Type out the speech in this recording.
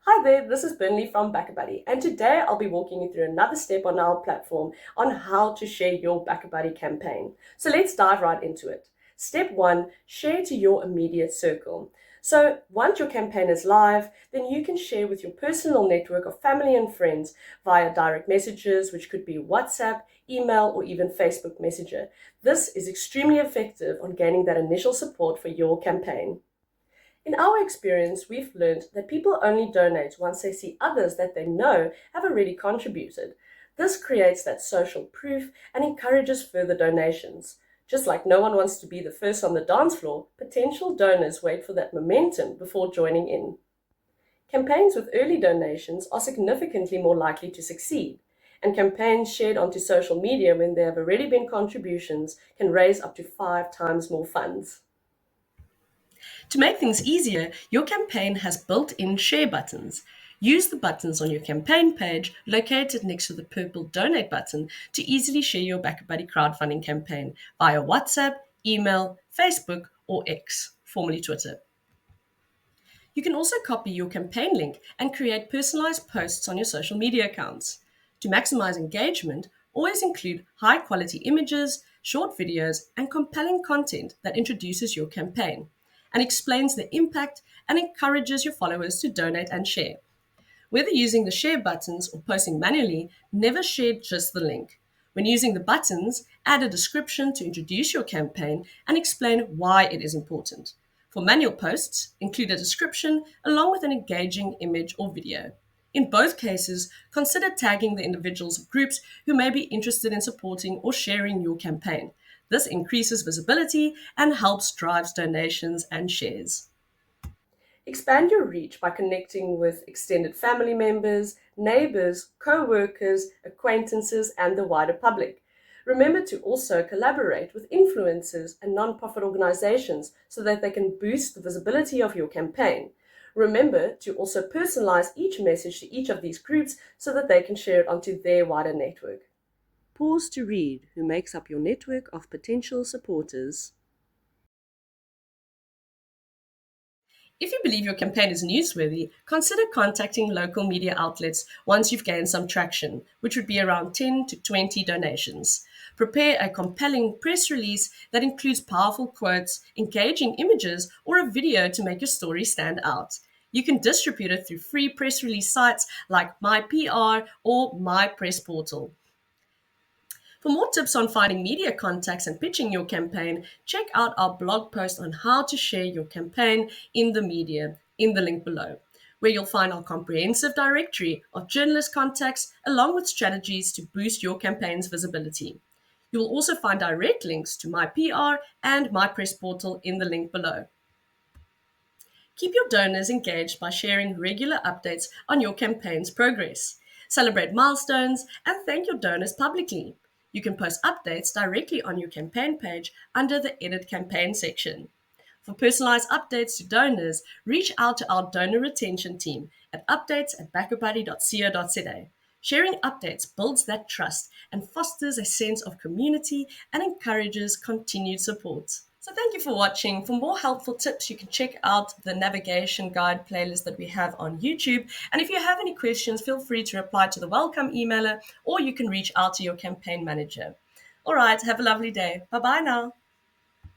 Hi there, this is Burnley from BackaBuddy, and today I'll be walking you through another step on our platform on how to share your BackaBuddy campaign. So let's dive right into it. Step 1, share to your immediate circle. So once your campaign is live, then you can share with your personal network of family and friends via direct messages, which could be WhatsApp, email, or even Facebook Messenger. This is extremely effective on gaining that initial support for your campaign. In our experience, we've learned that people only donate once they see others that they know have already contributed. This creates that social proof and encourages further donations. Just like no one wants to be the first on the dance floor, potential donors wait for that momentum before joining in. Campaigns with early donations are significantly more likely to succeed, and campaigns shared onto social media when there have already been contributions can raise up to 5 times more funds. To make things easier, your campaign has built-in share buttons. Use the buttons on your campaign page located next to the purple donate button to easily share your BackaBuddy crowdfunding campaign via WhatsApp, email, Facebook, or X, formerly Twitter. You can also copy your campaign link and create personalized posts on your social media accounts. To maximize engagement, always include high-quality images, short videos, and compelling content that introduces your campaign and explains the impact and encourages your followers to donate and share. Whether using the share buttons or posting manually, never share just the link. When using the buttons, add a description to introduce your campaign and explain why it is important. For manual posts, include a description along with an engaging image or video. In both cases, consider tagging the individuals or groups who may be interested in supporting or sharing your campaign. This increases visibility and helps drive donations and shares. Expand your reach by connecting with extended family members, neighbors, co-workers, acquaintances, and the wider public. Remember to also collaborate with influencers and non-profit organizations so that they can boost the visibility of your campaign. Remember to also personalize each message to each of these groups so that they can share it onto their wider network. Pause to read who makes up your network of potential supporters. If you believe your campaign is newsworthy, consider contacting local media outlets once you've gained some traction, which would be around 10 to 20 donations. Prepare a compelling press release that includes powerful quotes, engaging images, or a video to make your story stand out. You can distribute it through free press release sites like MyPR or MyPressPortal. For more tips on finding media contacts and pitching your campaign, check out our blog post on how to share your campaign in the media in the link below, where you'll find our comprehensive directory of journalist contacts along with strategies to boost your campaign's visibility. You will also find direct links to my PR and my press portal in the link below. Keep your donors engaged by sharing regular updates on your campaign's progress. Celebrate milestones and thank your donors publicly. You can post updates directly on your campaign page under the Edit Campaign section. For personalized updates to donors, reach out to our donor retention team at updates@backabuddy.co.za. Sharing updates builds that trust and fosters a sense of community and encourages continued support. So thank you for watching. For more helpful tips, you can check out the navigation guide playlist that we have on YouTube. And if you have any questions, feel free to reply to the welcome emailer, or you can reach out to your campaign manager. All right, have a lovely day. Bye-bye now.